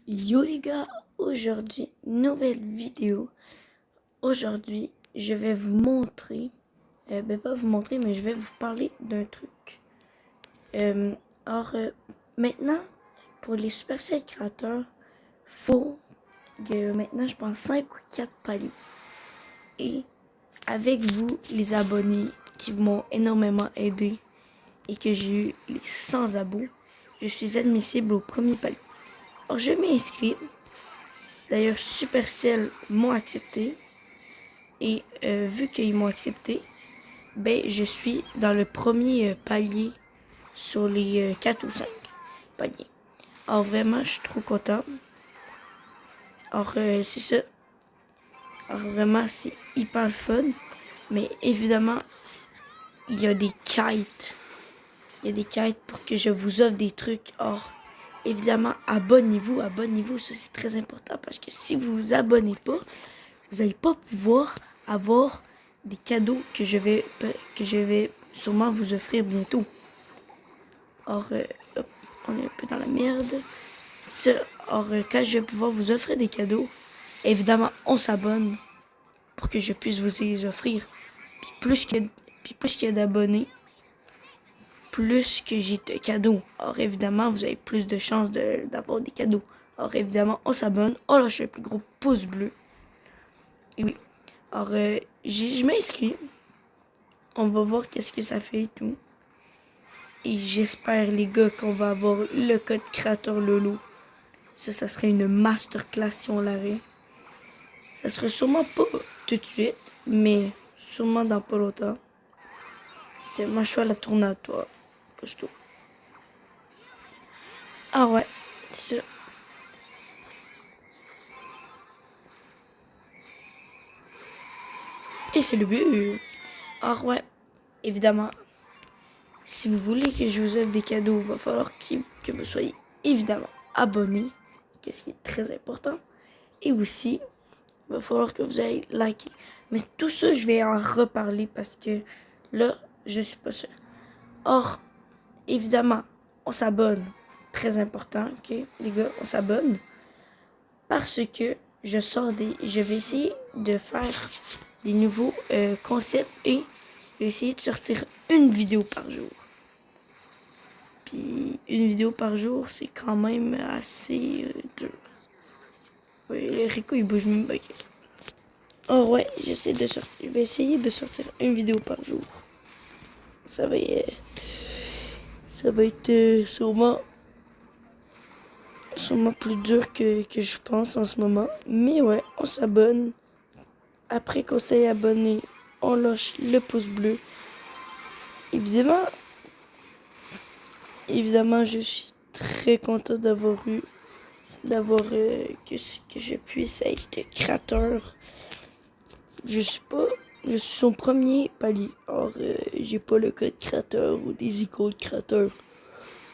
Yo les gars, aujourd'hui, nouvelle vidéo. Aujourd'hui, je vais vous montrer, pas vous montrer, mais je vais vous parler d'un truc. Euh, alors, maintenant, pour les Supercell créateurs, faut que maintenant, je pense 5 ou 4 paliers. Et avec vous, les abonnés qui m'ont énormément aidé et que j'ai eu les 100 abos, je suis admissible au premier palier. Alors, je m'ai inscrit. D'ailleurs, Supercell m'ont accepté. Et vu qu'ils m'ont accepté, ben je suis dans le premier palier sur les 4 ou 5 paliers. Alors vraiment, je suis trop content. Alors c'est ça. Alors vraiment, c'est hyper fun. Mais évidemment, il y a des quêtes. Il y a des quêtes pour que je vous offre des trucs. Or, évidemment, abonnez-vous, abonnez-vous. Ça, c'est très important parce que si vous vous abonnez pas, vous n'allez pas pouvoir avoir des cadeaux que je vais sûrement vous offrir bientôt. Or, hop, on est un peu dans la merde. Ça, or, quand je vais pouvoir vous offrir des cadeaux, évidemment, on s'abonne pour que je puisse vous les offrir. Puis plus qu'il y a d'abonnés, plus que j'ai de cadeaux. Or, évidemment, vous avez plus de chances d'avoir des cadeaux. Or, évidemment, on s'abonne, on lâche le plus gros pouce bleu. Et oui. Alors, je m'inscris. On va voir qu'est-ce que ça fait et tout. Et j'espère, les gars, qu'on va avoir le code créateur Lolo. Ça serait une masterclass si on l'avait. Ça serait sûrement pas tout de suite, mais sûrement dans pas longtemps. Tiens, moi, je suis à la tournade, toi. Costaud. Ah ouais, c'est ça. Et c'est le but. Ah ouais, évidemment. Si vous voulez que je vous offre des cadeaux, il va falloir que vous soyez évidemment abonnés, ce qui est très important. Et aussi, il va falloir que vous ayez liké. Mais tout ça, je vais en reparler parce que là, je suis pas sûre. Or, évidemment, on s'abonne. Très important, ok? Les gars, on s'abonne. Parce que je vais essayer de faire des nouveaux concepts et je vais essayer de sortir une vidéo par jour. Puis une vidéo par jour, c'est quand même assez dur. Oui, le Rico, il bouge même pas. Oh ouais, je vais essayer de sortir une vidéo par jour. Ça va être sûrement plus dur que je pense en ce moment. Mais ouais, on s'abonne. Après qu'on s'est abonné, on lâche le pouce bleu. Évidemment, je suis très content que je puisse être créateur. Je suis son premier palier. Or, j'ai pas le code créateur ou des icônes créateurs.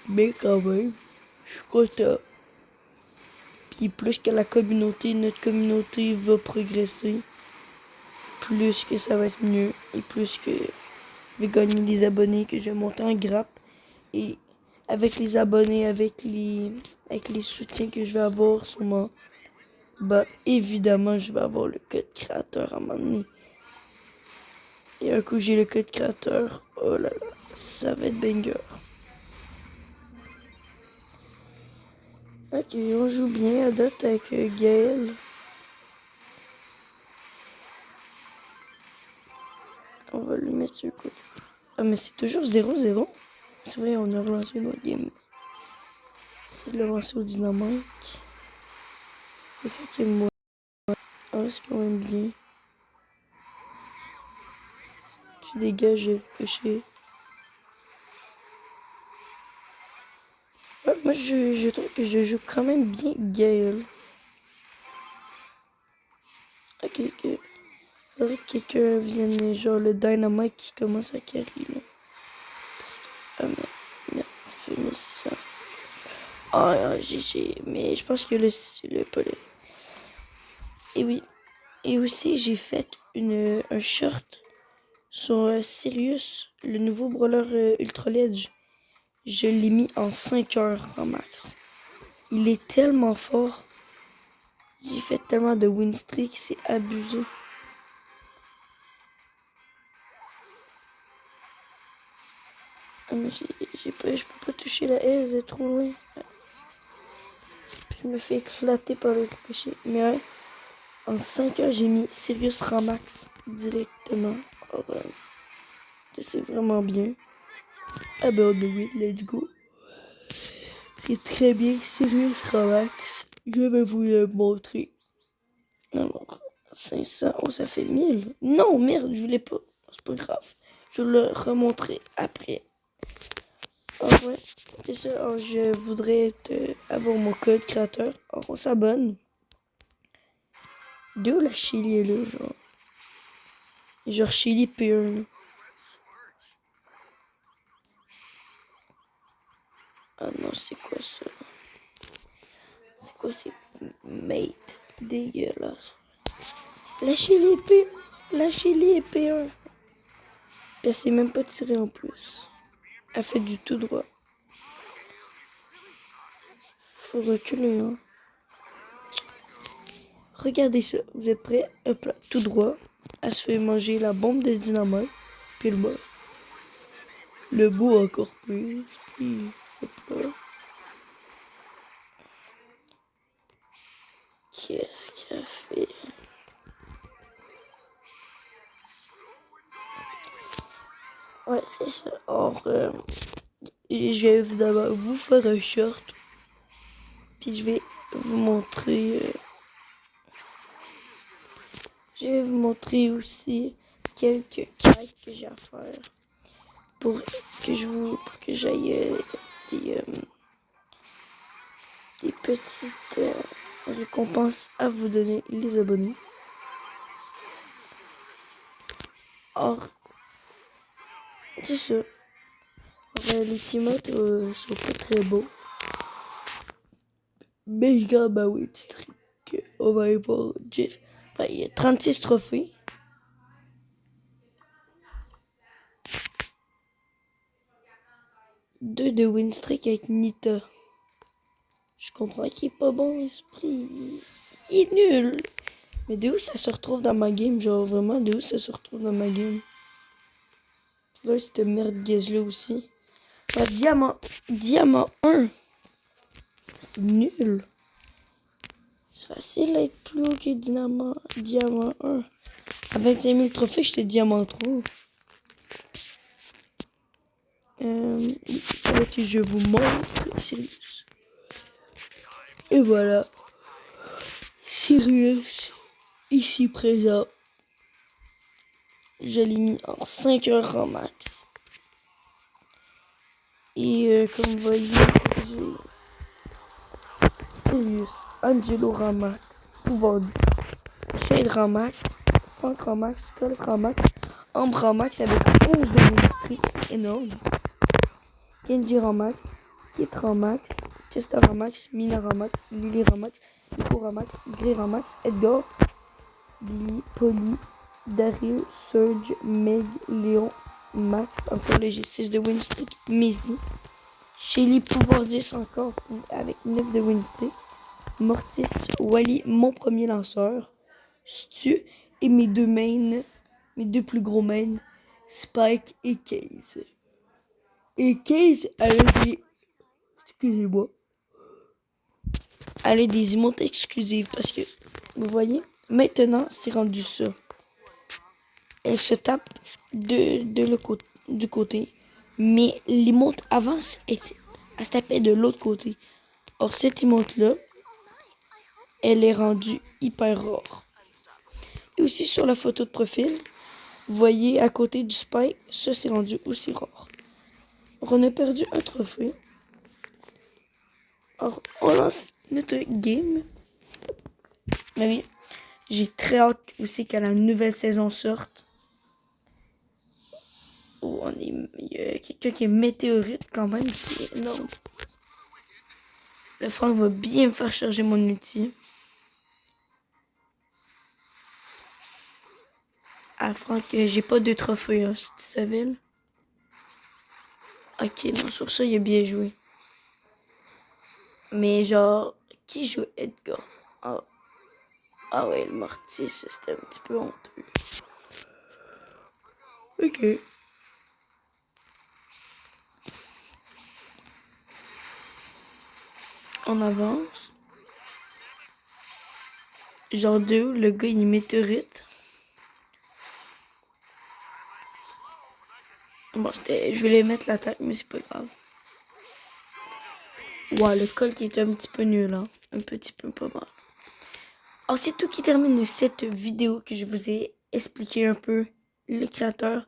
Mais quand même, je suis content. Puis plus que notre communauté va progresser, plus que ça va être mieux. Et plus que je vais gagner des abonnés, que je vais monter en grappe. Et avec les abonnés, avec les soutiens que je vais avoir sûrement, bah évidemment je vais avoir le code créateur à un moment donné. Et un coup j'ai le code créateur, oh là là, ça va être banger. Ok, on joue bien à date avec Gaël. On va lui mettre sur le côté. Ah mais c'est toujours 0-0. C'est vrai, on a relancé notre game. C'est de l'avancer au dynamique. Le fait que moi, c'est quand même bien. Tu dégages, j'ai repêché. Ouais, moi, je trouve que je joue quand même bien Gaël. Ok, ok. Faudrait que quelqu'un vienne, genre le Dynamite qui commence à carry, là. Ah, merde, ça fait 1600. Ah, GG. Mais je pense que le pas le. Et oui. Et aussi, j'ai fait un short sur Sirius, le nouveau brawler Ultra Ledge. Je l'ai mis en 5 heures en max. il est tellement fort. J'ai fait tellement de win streak, c'est abusé. Ah, mais je peux pas toucher la haie, elle est trop loin. Puis je me fais éclater par le ricochet. Mais ouais, en 5 heures, j'ai mis Sirius Ramax directement. Alors, c'est vraiment bien. Ah ben on est let's go. C'est très bien, Sirius Ramax. Je vais vous le montrer. Alors, 500, oh ça fait 1000. Non, merde, je voulais pas. C'est pas grave. Je le remontrer après. Ah ouais, c'est ça. Alors, je voudrais avoir mon code créateur. Alors, on s'abonne. D'où la Chili est là, genre? Genre Chili P1, là. Ah non, c'est quoi ça? C'est quoi ces mate dégueulasse? La Chili P1. La Chili est P1. Elle s'est même pas tirée en plus. Elle fait du tout droit. Faut reculer, hein. Regardez ça. Vous êtes prêts? Hop là, tout droit. Elle se fait manger la bombe de dynamite. Puis le bas. Le bout encore plus. Puis, hop là. Qu'est-ce qu'elle fait? Ouais, c'est ça. Or, je vais d'abord vous faire un short. Puis je vais vous montrer. Je vais vous montrer aussi quelques quêtes que j'ai à faire pour que j'aille des petites récompenses à vous donner, les abonnés. Or, c'est ça. Les Timotes sont pas très beaux. Mais je garde ma win streak. On va aller voir Jeff. Enfin, il y a 36 trophées. Deux de win streak avec Nita. Je comprends qu'il est pas bon, esprit. Il est nul. Mais de où ça se retrouve dans ma game? Genre vraiment, de où ça se retrouve dans ma game? Là, cette merde gaze là aussi. La diamant 1. C'est nul. C'est facile d'être plus haut que diamant 1. À 25 000 trophées, j'étais diamant 3. C'est là que je vous montre. Sirius. Et voilà. Sirius. Ici présent. Je l'ai mis en 5 heures en max. Et comme vous voyez, j'ai Sirius, Angelo Ramax, Pouvoir 10, Shade Ramax, Frank Ramax, Colt Ramax, Ambre Ramax avec 11 de l'esprit, c'est énorme. Kenji Ramax, Kit Ramax, Chester Ramax, Mina Ramax, Lily Ramax, Nico Ramax, Gray Ramax, Edgar, Billy, Polly, Daryl, Surge, Meg, Léon, Max, encore le G6 de win streak, Mizzy, Shelly Pouvoir 10 encore avec 9 de win streak, Mortis, Wally, mon premier lanceur, Stu et mes deux plus gros mains, Spike et Case. Et Case, excusez-moi, elle a des emotes exclusives parce que, vous voyez, maintenant c'est rendu ça. Elle se tape du côté, mais l'emote avant, elle se tapait de l'autre côté. Or, cette emote-là, elle est rendue hyper rare. Et aussi sur la photo de profil, vous voyez à côté du spike, ça c'est rendu aussi rare. Alors, on a perdu un trophée. Alors, on lance notre game. Mais oui, j'ai très hâte aussi que la nouvelle saison sorte. Oh, il y a quelqu'un qui est météorite quand même, c'est énorme. Le Franck va bien me faire charger mon outil. Ah Franck, j'ai pas de trophée, hein, si tu savais. Là. Ok, non, sur ça, il a bien joué. Mais genre, qui joue Edgar? Ah, ah ouais, le Mortis, c'était un petit peu honteux. Ok. On avance. Genre deux, le gars il météorite. Bon, je vais les mettre la tête, mais c'est pas grave. Ouais, le col qui est un petit peu nul, hein. Un petit peu pas mal. Alors, c'est tout qui termine cette vidéo que je vous ai expliqué un peu le créateur.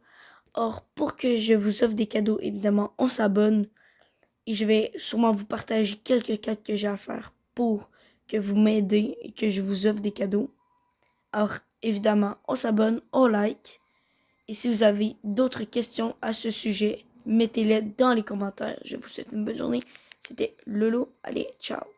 Or, pour que je vous offre des cadeaux, évidemment, on s'abonne. Et je vais sûrement vous partager quelques quêtes que j'ai à faire pour que vous m'aidez et que je vous offre des cadeaux. Alors, évidemment, on s'abonne, on like. Et si vous avez d'autres questions à ce sujet, mettez-les dans les commentaires. Je vous souhaite une bonne journée. C'était Lolo. Allez, ciao.